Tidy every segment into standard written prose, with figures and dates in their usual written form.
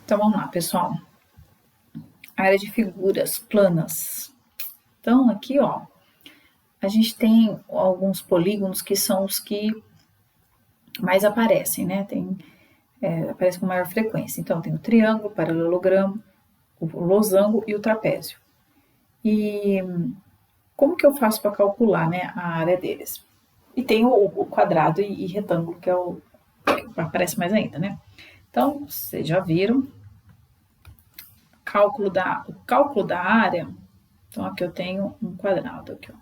Então, vamos lá, pessoal. Área de figuras planas. Então, aqui, ó, a gente tem alguns polígonos que são os que mais aparecem, né? Aparece com maior frequência. Então, tem o triângulo, o paralelogramo, o losango e o trapézio. E como que eu faço para calcular, né, a área deles? E tem o quadrado e retângulo, que é o que aparece mais ainda, né? Então, vocês já viram, o cálculo da área. Então, aqui eu tenho um quadrado, aqui, ó.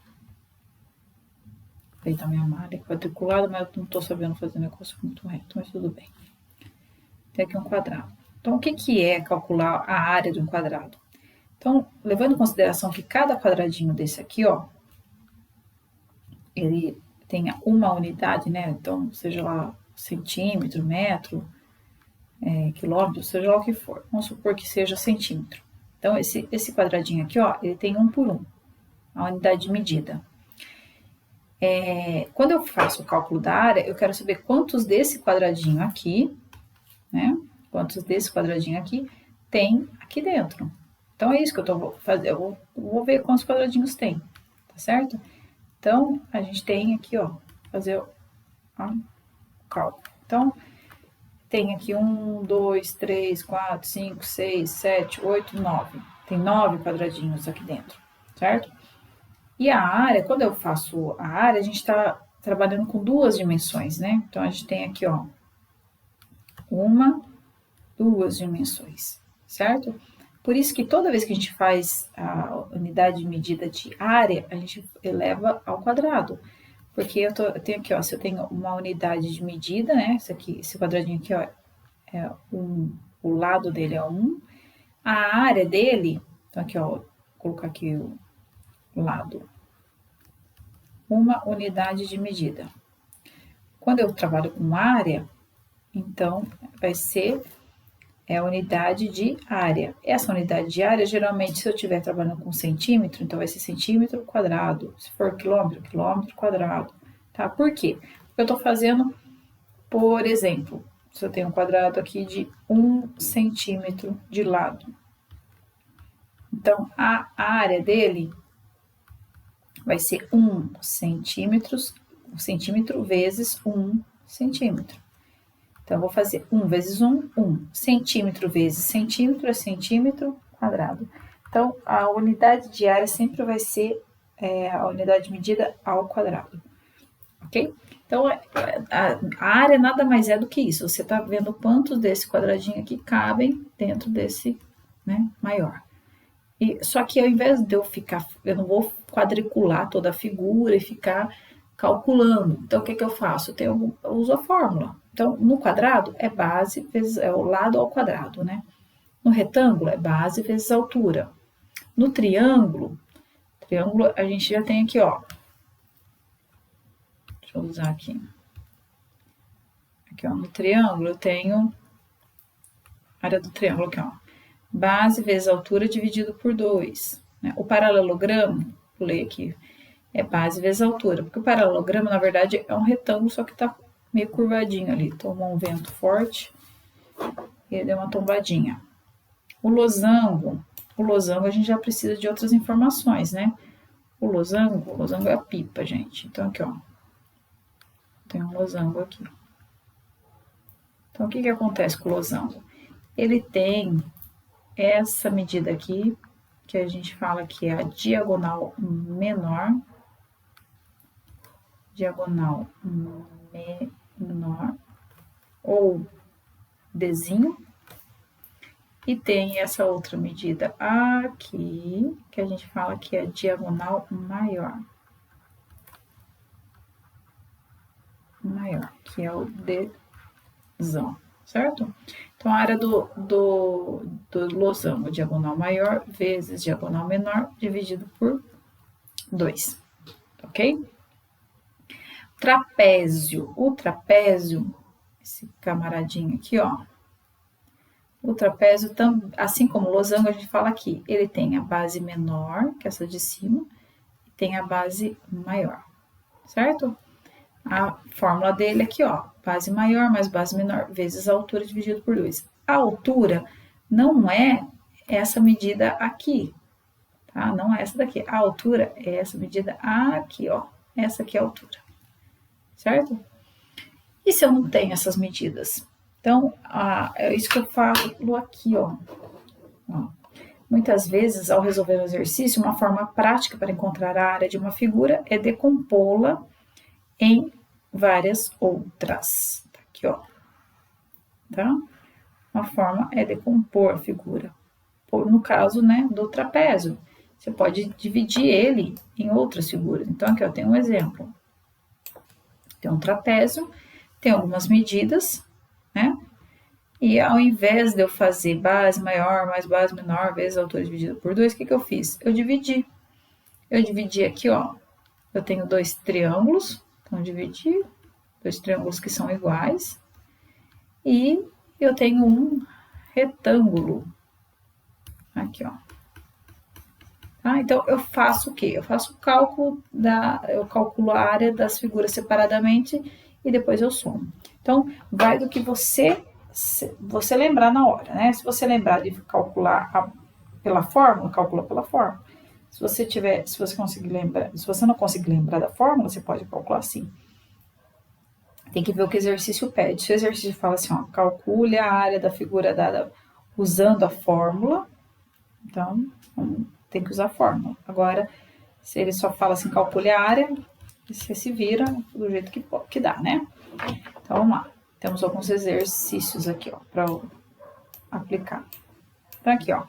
Aí tá minha malha quadriculada, mas eu não tô sabendo fazer negócio muito reto, mas tudo bem. Tem aqui um quadrado. Então, o que é calcular a área de um quadrado? Então, levando em consideração que cada quadradinho desse aqui, ó, ele tenha uma unidade, né? Então, seja lá centímetro, metro, quilômetro, seja lá o que for. Vamos supor que seja centímetro. Então, esse quadradinho aqui, ó, ele tem 1 por 1, a unidade de medida. Quando eu faço o cálculo da área, eu quero saber quantos desse quadradinho aqui, né? Quantos desse quadradinho aqui tem aqui dentro. Então, é isso que eu tô fazendo. Eu vou ver quantos quadradinhos tem, tá certo? Então, a gente tem aqui, ó, fazer o cálculo. Então, tem aqui 1, 2, 3, 4, 5, 6, 7, 8, 9. Tem 9 quadradinhos aqui dentro, certo? E a área, quando eu faço a área, a gente está trabalhando com 2 dimensões, né? Então, a gente tem aqui, ó, 2 dimensões, certo? Por isso que toda vez que a gente faz a unidade de medida de área, a gente eleva ao quadrado. Porque eu tenho aqui, ó, se eu tenho uma unidade de medida, né? Esse quadradinho aqui, ó, o lado dele é 1. A área dele, então aqui, ó, vou colocar aqui o lado. Uma unidade de medida. Quando eu trabalho com área, então vai ser a unidade de área. Essa unidade de área, geralmente, se eu estiver trabalhando com centímetro, então vai ser centímetro quadrado. Se for quilômetro, quilômetro quadrado. Tá? Por quê? Porque eu estou fazendo, por exemplo, se eu tenho um quadrado aqui de 1 centímetro de lado. Então, a área dele vai ser 1 centímetro vezes 1 centímetro. Então, eu vou fazer 1 vezes 1, 1. Centímetro vezes centímetro é centímetro quadrado. Então, a unidade de área sempre vai ser a unidade de medida ao quadrado. Ok? Então, a área nada mais é do que isso. Você está vendo quantos desse quadradinho aqui cabem dentro desse, né, maior. Só que ao invés de eu não vou quadricular toda a figura e ficar calculando. Então, o que eu faço? Eu uso a fórmula. Então, no quadrado é base vezes o lado ao quadrado, né? No retângulo é base vezes altura. No triângulo a gente já tem aqui, ó. Deixa eu usar aqui. Aqui, ó, no triângulo eu tenho área do triângulo aqui, ó. Base vezes altura dividido por 2. Né? O paralelogramo, vou ler aqui, é base vezes altura, porque o paralelogramo, na verdade, é um retângulo, só que tá meio curvadinho ali. Tomou um vento forte e deu uma tombadinha. O losango a gente já precisa de outras informações, né? O losango é a pipa, gente. Então, aqui, ó, tem um losango aqui. Então, o que acontece com o losango? Ele tem essa medida aqui, que a gente fala que é a diagonal menor, ou Dzinho, e tem essa outra medida aqui, que a gente fala que é a diagonal maior, que é o Dzão, certo? Então, a área do losango, diagonal maior vezes diagonal menor, dividido por 2, ok? O trapézio, esse camaradinho aqui, ó. O trapézio, assim como o losango, a gente fala aqui, ele tem a base menor, que é essa de cima, e tem a base maior, certo? A fórmula dele aqui, ó, base maior mais base menor vezes a altura dividido por 2. A altura não é essa medida aqui, tá? Não é essa daqui. A altura é essa medida aqui, ó. Essa aqui é a altura, certo? E se eu não tenho essas medidas? Então, é isso que eu falo aqui, ó. Muitas vezes, ao resolver o exercício, uma forma prática para encontrar a área de uma figura é decompô-la em várias outras. Tá aqui, ó. Tá? Uma forma é decompor a figura. No caso, né, do trapézio. Você pode dividir ele em outras figuras. Então, aqui, ó, tem um exemplo. Tem um trapézio, tem algumas medidas, né? E ao invés de eu fazer base maior mais base menor vezes a altura dividida por 2, o que eu fiz? Eu dividi. Eu dividi aqui, ó. Eu tenho 2 triângulos, então dividi, 2 triângulos que são iguais. E eu tenho um retângulo. Aqui, ó. Tá? Então, eu faço o quê? Eu faço o cálculo eu calculo a área das figuras separadamente e depois eu somo. Então, vai do que você lembrar na hora, né? Se você lembrar de calcular pela fórmula, calcula pela fórmula. Se você conseguir lembrar, se você não conseguir lembrar da fórmula, você pode calcular assim. Tem que ver o que o exercício pede. Se o exercício fala assim, ó, calcule a área da figura dada usando a fórmula, então tem que usar a fórmula. Agora, se ele só fala assim, calcule a área, você se vira do jeito que dá, né? Então, vamos lá. Temos alguns exercícios aqui, ó, para aplicar. Então, aqui, ó.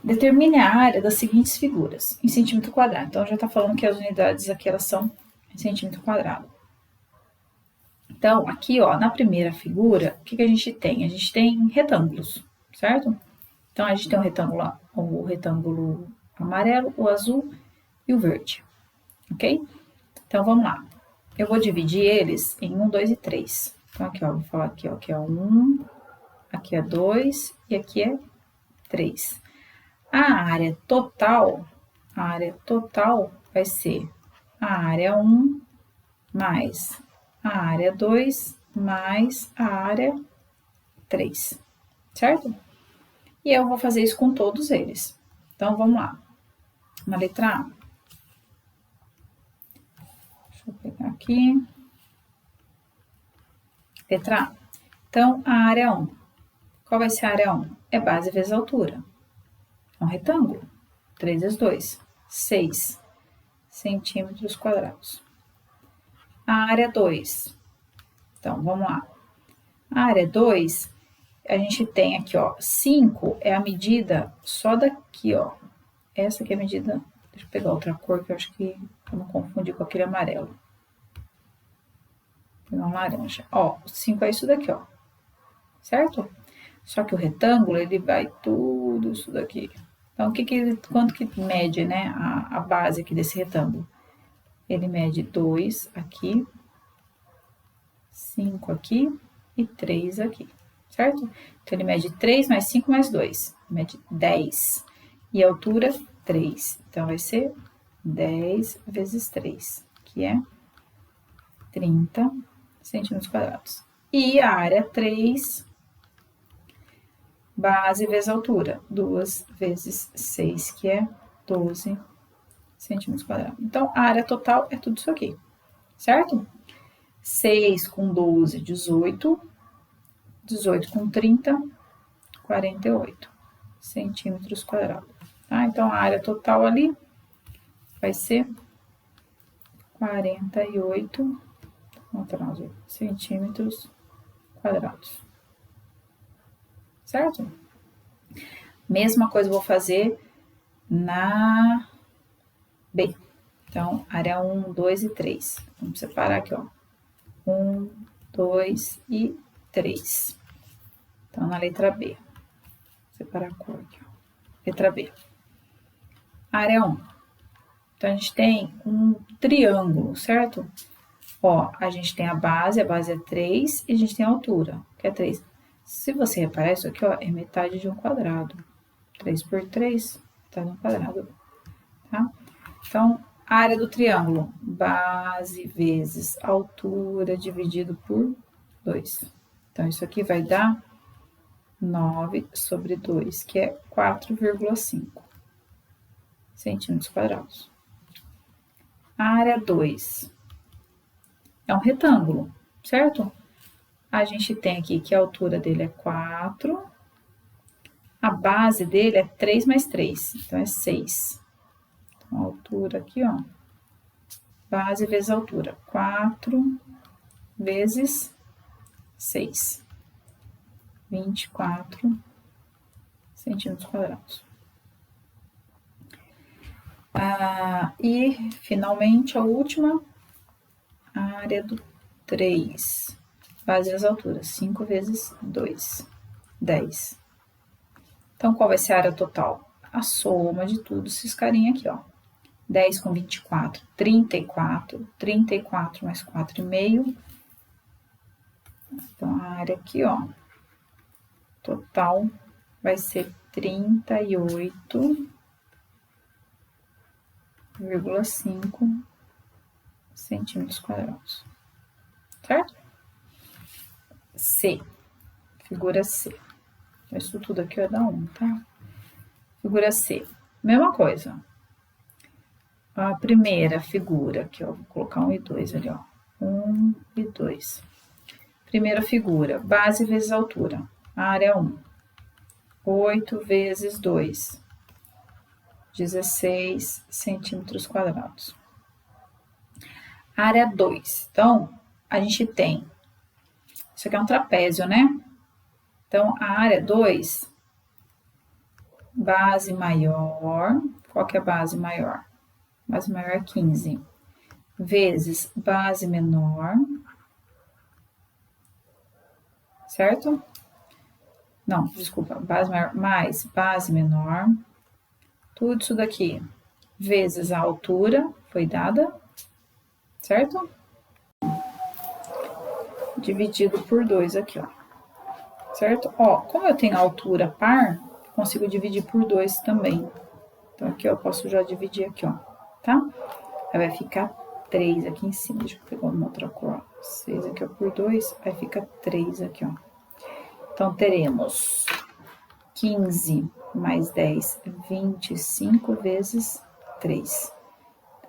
Determine a área das seguintes figuras, em centímetro quadrado. Então, já está falando que as unidades aqui, elas são em centímetro quadrado. Então, aqui, ó, na primeira figura, o que a gente tem? A gente tem retângulos, certo? Então, a gente tem o retângulo amarelo, o azul e o verde, ok? Então, vamos lá. Eu vou dividir eles em 1, 2 e 3. Então, aqui, ó, vou falar aqui, ó, aqui é 1, aqui é 2 e aqui é 3. A área total vai ser a área 1 mais a área 2 mais a área 3, certo? E eu vou fazer isso com todos eles. Então, vamos lá. Na letra A. Deixa eu pegar aqui. Letra A. Então, a área 1. Qual vai ser a área 1? É base vezes altura. É um retângulo. 3 vezes 2. 6 centímetros quadrados. A área 2. Então, vamos lá. A área 2, a gente tem aqui, ó, 5 é a medida só daqui, ó. Essa aqui é a medida, deixa eu pegar outra cor que eu acho que eu não confundi com aquele amarelo. Vou pegar um laranja. Ó, 5 é isso daqui, ó. Certo? Só que o retângulo, ele vai tudo isso daqui. Então, quanto que mede, né, a base aqui desse retângulo? Ele mede 2 aqui, 5 aqui e 3 aqui, certo? Então, ele mede 3 mais 5 mais 2, mede 10. E a altura, 3. Então, vai ser 10 vezes 3, que é 30 centímetros quadrados. E a área 3, base vezes altura, 2 vezes 6, que é 12 centímetros quadrados. Então, a área total é tudo isso aqui, certo? 6 com 12, 18. 18 com 30, 48 centímetros quadrados. Tá? Então, a área total ali vai ser 48 centímetros quadrados. Certo? Mesma coisa eu vou fazer na B. Então, área 1, 2 e 3. Vamos separar aqui, ó. 1, 2 e 3. Então, na letra B. Vou separar a cor aqui, ó. Letra B. Área 1. Então, a gente tem um triângulo, certo? Ó, a gente tem a base é 3, e a gente tem a altura, que é 3. Se você reparar, isso aqui, ó, é metade de um quadrado. 3 por 3, metade de um quadrado, tá? Então, a área do triângulo, base vezes altura dividido por 2. Então, isso aqui vai dar 9 sobre 2, que é 4,5 centímetros quadrados. A área 2 é um retângulo, certo? A gente tem aqui que a altura dele é 4, a base dele é 3 mais 3, então é 6. Então, a altura aqui, ó, base vezes altura, 4 vezes 6, 24 centímetros quadrados. E, finalmente, a última, a área do 3, base vezes altura, 5 vezes 2, 10. Então, qual vai ser a área total? A soma de tudo esses carinha aqui, ó. 10 com 24, 34, 34 mais 4,5. Então, a área aqui, ó, total vai ser 38,5 centímetros quadrados, certo? C, figura C. Isso tudo aqui vai dar 1, tá? Figura C, mesma coisa. A primeira figura aqui, ó, vou colocar 1 e 2 ali, ó. 1 e 2. Primeira figura, base vezes altura, área 1. 8 vezes 2, 16 centímetros quadrados. Área 2, então, a gente tem, isso aqui é um trapézio, né? Então, a área 2, base maior, qual que é a base maior? Base maior é 15, vezes base menor, certo? Não, desculpa, base maior mais base menor, tudo isso daqui, vezes a altura foi dada, certo? Dividido por 2 aqui, ó, certo? Ó, como eu tenho altura par, consigo dividir por 2 também. Então, aqui eu posso já dividir aqui, ó, tá? Aí vai ficar 3 aqui em cima, deixa eu pegar uma outra cor, 6 aqui, ó, por 2, aí fica 3 aqui, ó. Então, teremos 15 mais 10, 25 vezes 3.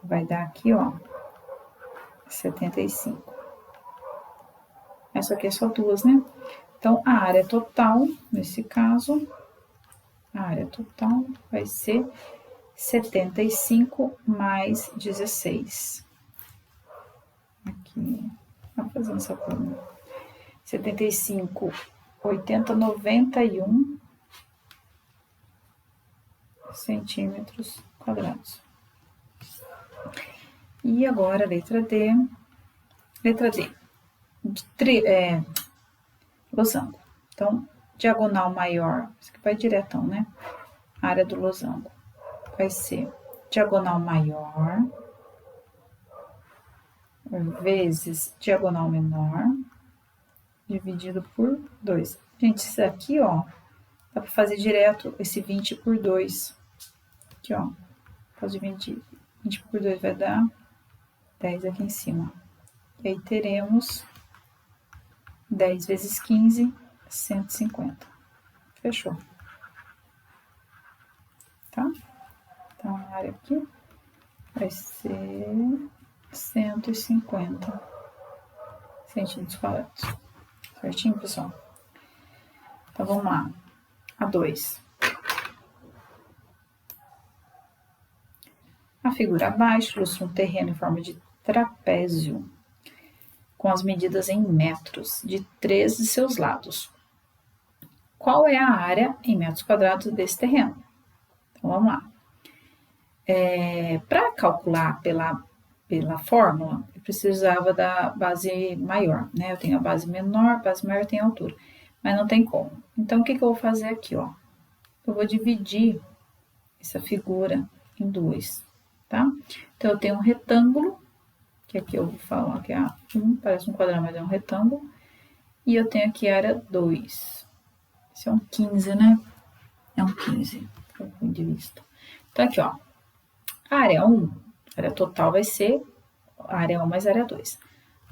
Vai dar aqui, ó, 75. Essa aqui é só duas, né? Então, a área total, nesse caso, a área total vai ser 75 mais 16. Aqui, tá fazendo essa forma. 75, 80, 91 centímetros quadrados. E agora, letra D. Letra D. Losango. Então, diagonal maior, isso aqui vai diretão, né? A área do losango vai ser diagonal maior vezes diagonal menor dividido por 2. Gente, isso aqui, ó, dá pra fazer direto esse 20 por 2. Aqui, ó, posso dividir 20 por 2 vai dar 10 aqui em cima. E aí teremos 10 vezes 15, 150. Fechou. Tá? Então, a área aqui vai ser 150 centímetros quadrados. Certinho, pessoal? Então, vamos lá. A 2. A figura abaixo ilustra um terreno em forma de trapézio, com as medidas em metros de 3 de seus lados. Qual é a área em metros quadrados desse terreno? Então, vamos lá. Para calcular pela fórmula, eu precisava da base maior, né? Eu tenho a base menor, base maior tem a altura, mas não tem como. Então, o que eu vou fazer aqui, ó? Eu vou dividir essa figura em 2, tá? Então, eu tenho um retângulo, que aqui eu vou falar que é 1, parece um quadrado, mas é um retângulo. E eu tenho aqui a área 2. Esse é um 15, né? É um 15, do ponto de vista. Então, aqui, ó. A área 1, a área total vai ser a área 1 mais a área 2.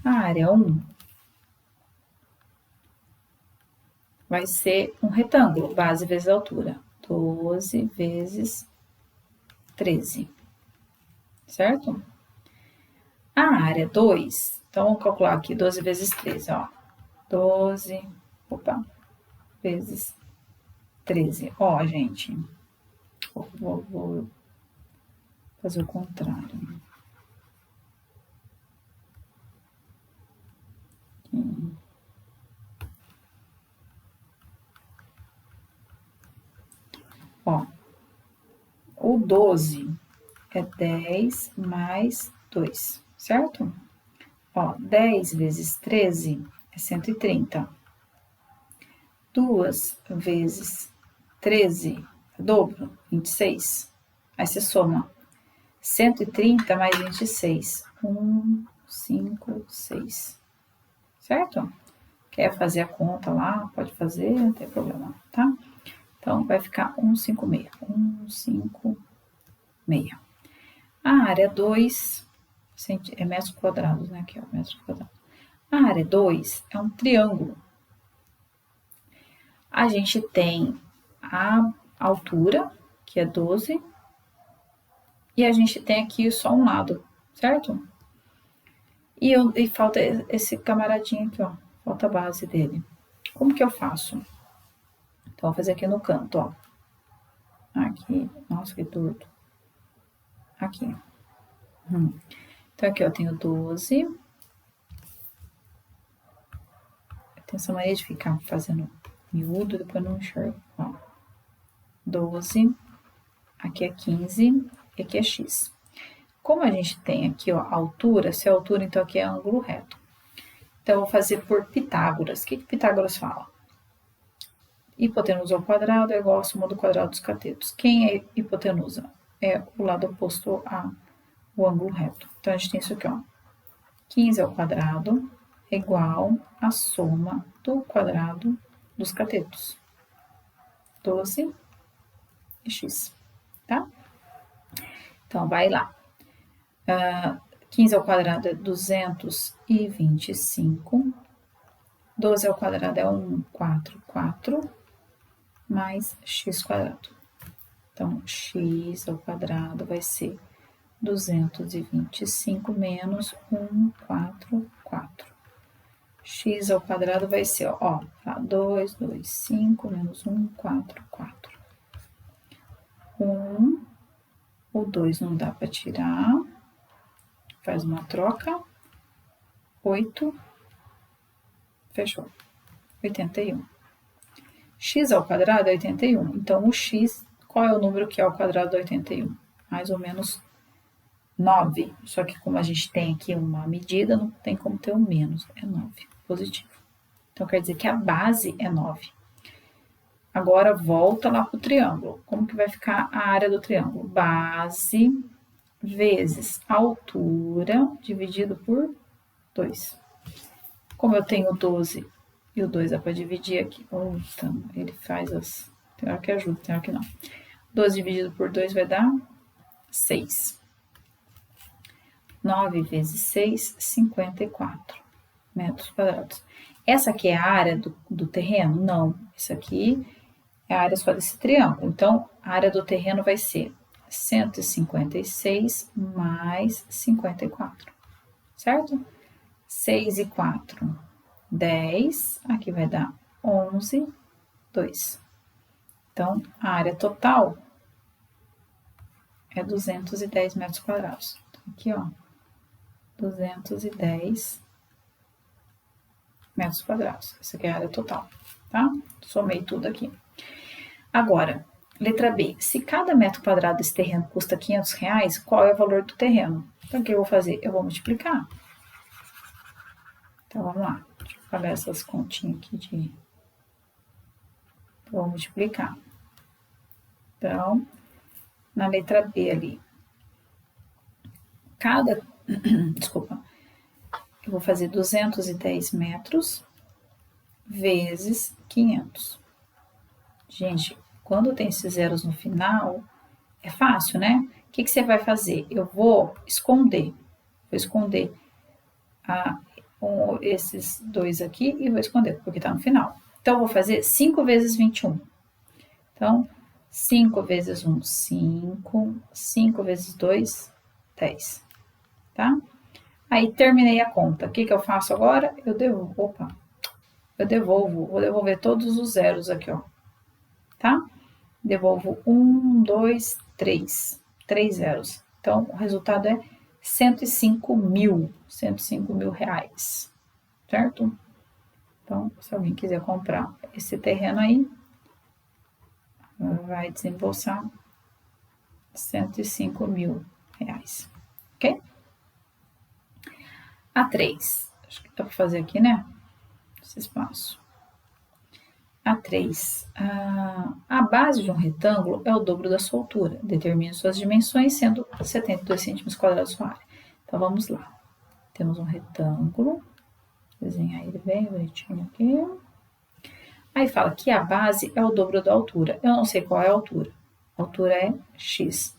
A área 1 vai ser um retângulo, base vezes altura. 12 vezes 13, certo? A área 2, então vamos calcular aqui 12 vezes 13, ó. 12, vezes 13. Ó, gente, vou fazer o contrário. Aqui. Ó, o 12 é 10 mais 2, certo? Ó, 10 vezes 13 é 130. 2 vezes 13 é dobro, 26. Aí você soma 130 mais 26. 1, 5, 6. Certo? Quer fazer a conta lá? Pode fazer, não tem problema, tá? Então, vai ficar 156. 156. A área 2 é metros quadrados, né? Aqui, ó, metros quadrados. A área 2 é um triângulo. A gente tem a altura, que é 12, e a gente tem aqui só um lado, certo? E falta esse camaradinho aqui, ó, falta a base dele. Como que eu faço? Então, vou fazer aqui no canto, ó. Aqui, nossa, que torto. Aqui. Então, aqui, ó, tenho 12. Tem essa mania de ficar fazendo miúdo, depois não enxergo, ó. 12. Aqui é 15 e aqui é x. Como a gente tem aqui, ó, a altura, se é altura, então aqui é ângulo reto. Então, eu vou fazer por Pitágoras. O que Pitágoras fala? Hipotenusa ao quadrado é igual à soma do quadrado dos catetos. Quem é hipotenusa? É o lado oposto ao ângulo reto. Então, a gente tem isso aqui, ó. 15 ao quadrado é igual à soma do quadrado dos catetos. 12 e x, tá? Então, vai lá. 15 ao quadrado é 225. 12 ao quadrado é 144, mais x quadrado. Então, x ao quadrado vai ser 225 menos 144. X ao quadrado vai ser, ó, 225 menos 144. 1, o 2 não dá para tirar, faz uma troca, 8, fechou, 81. X ao quadrado é 81, então o x, qual é o número que é ao quadrado de 81? Mais ou menos 9, só que como a gente tem aqui uma medida, não tem como ter um menos, é 9, positivo. Então, quer dizer que a base é 9. Agora, volta lá para o triângulo. Como que vai ficar a área do triângulo? Base vezes altura dividido por 2. Como eu tenho 12 e o 2 dá para dividir aqui. Então, ele faz as... Tem hora que ajuda, tem hora que não. 12 dividido por 2 vai dar 6. 9 vezes 6, 54 metros quadrados. Essa aqui é a área do terreno? Não. Isso aqui é a área só desse triângulo. Então, a área do terreno vai ser 156 mais 54, certo? 6 e 4, 10. Aqui vai dar 11, 2. Então, a área total é 210 metros quadrados. Então, aqui, ó, 210 metros quadrados. Essa aqui é a área total, tá? Somei tudo aqui. Agora, letra B. Se cada metro quadrado desse terreno custa R$500, qual é o valor do terreno? Então, o que eu vou fazer? Eu vou multiplicar. Então, vamos lá. Deixa eu pagar essas continhas aqui de... Então, vou multiplicar. Então, na letra B ali, desculpa, eu vou fazer 210 metros vezes 500. Gente, quando tem esses zeros no final, é fácil, né? O que você vai fazer? Eu vou esconder. Vou esconder esses dois aqui e vou esconder, porque tá no final. Então, vou fazer 5 vezes 21. Então, 5 vezes 1, 5. 5 vezes 2, 10. Tá? Aí, terminei a conta. O que eu faço agora? Eu devolvo. Vou devolver todos os zeros aqui, ó. Tá? Devolvo 1, 2, 3. 3 zeros. Então, o resultado é 105 mil. 105 mil reais. Certo? Então, se alguém quiser comprar esse terreno aí, vai desembolsar 105 mil reais. Ok? A3. Acho que dá para fazer aqui, né? Esse espaço. A3. A base de um retângulo é o dobro da sua altura. Determine suas dimensões, sendo 72 centímetros quadrados sua área. Então, vamos lá. Temos um retângulo. Desenhar ele bem bonitinho aqui. Aí fala que a base é o dobro da altura. Eu não sei qual é a altura. A altura é x.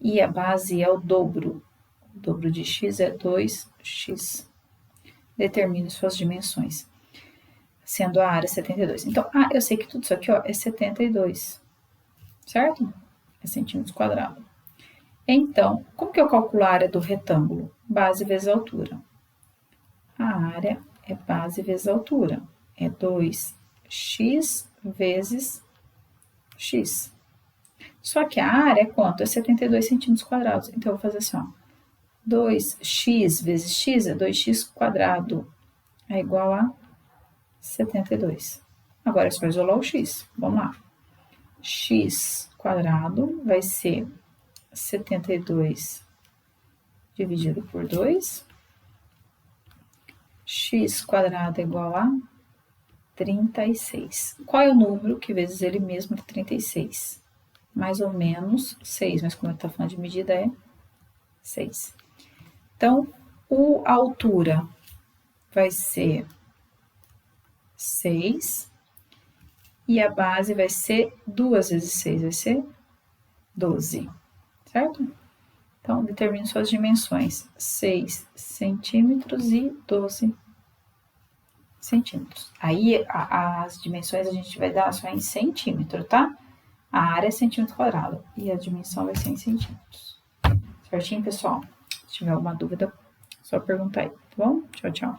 E a base é o dobro. O dobro de x é 2x. Determine suas dimensões. Sendo a área 72. Então, eu sei que tudo isso aqui, ó, é 72. Certo? É centímetros quadrados. Então, como que eu calculo a área do retângulo? Base vezes altura. A área é base vezes altura. É 2x vezes x. Só que a área é quanto? É 72 centímetros quadrados. Então, eu vou fazer assim, ó. 2x vezes x é 2x quadrado. É igual a 72. Agora é só isolar o x. Vamos lá. X quadrado vai ser 72 dividido por 2. X quadrado é igual a 36. Qual é o número que vezes ele mesmo é 36? Mais ou menos 6, mas como eu estou falando de medida, é 6. Então, a altura vai ser 6 e a base vai ser 2 vezes 6, vai ser 12, certo? Então, determine suas dimensões, 6 centímetros e 12 centímetros. Aí, as dimensões a gente vai dar só em centímetro, tá? A área é centímetro quadrado e a dimensão vai ser em centímetros. Certinho, pessoal? Se tiver alguma dúvida, só perguntar aí, tá bom? Tchau, tchau.